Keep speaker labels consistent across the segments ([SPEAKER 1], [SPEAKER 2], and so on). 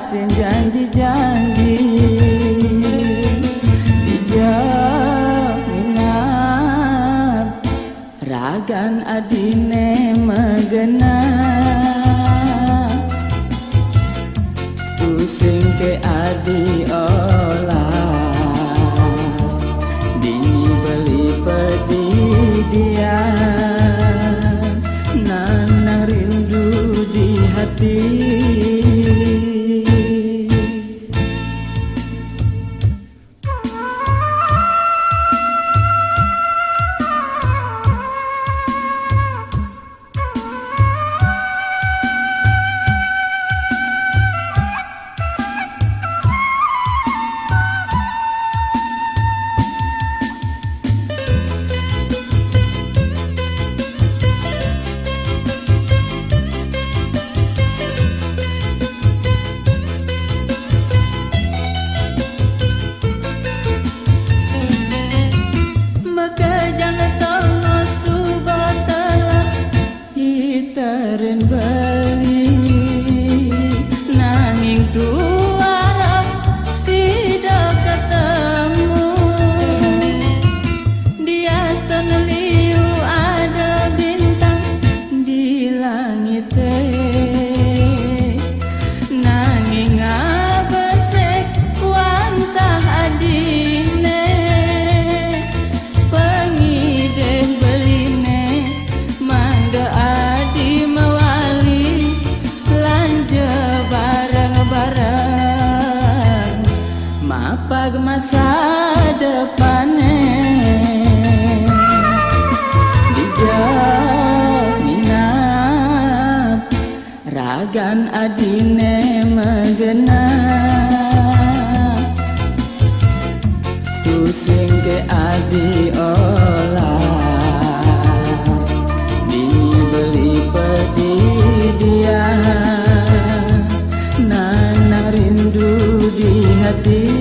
[SPEAKER 1] Sen janji-janji dijawab ragan adine megenap pusing ke adi olas dini beli pedi dia nanang rindu di hati. Teren beli nanging tuara sida ketemu di astan liu ada bintang di langit nanging abesek wantah adine pengideh beline mangga mapag masa depannya dijak minap ragan adine megenap pusing ke adi olas dini beli pedi dia nanang rindu di hati.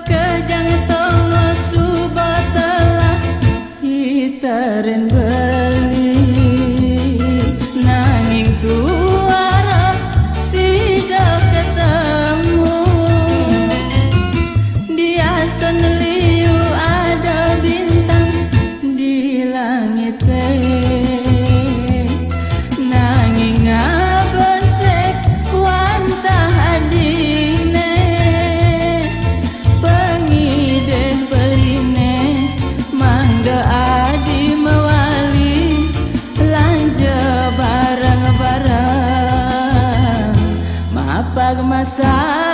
[SPEAKER 1] Kejang tongo subat telah hitaren beli nanging tuara sida ketemu di astan liu ada bintang di langit nanging abesek wantah adine adi mewali belanja barang-barang mapag masa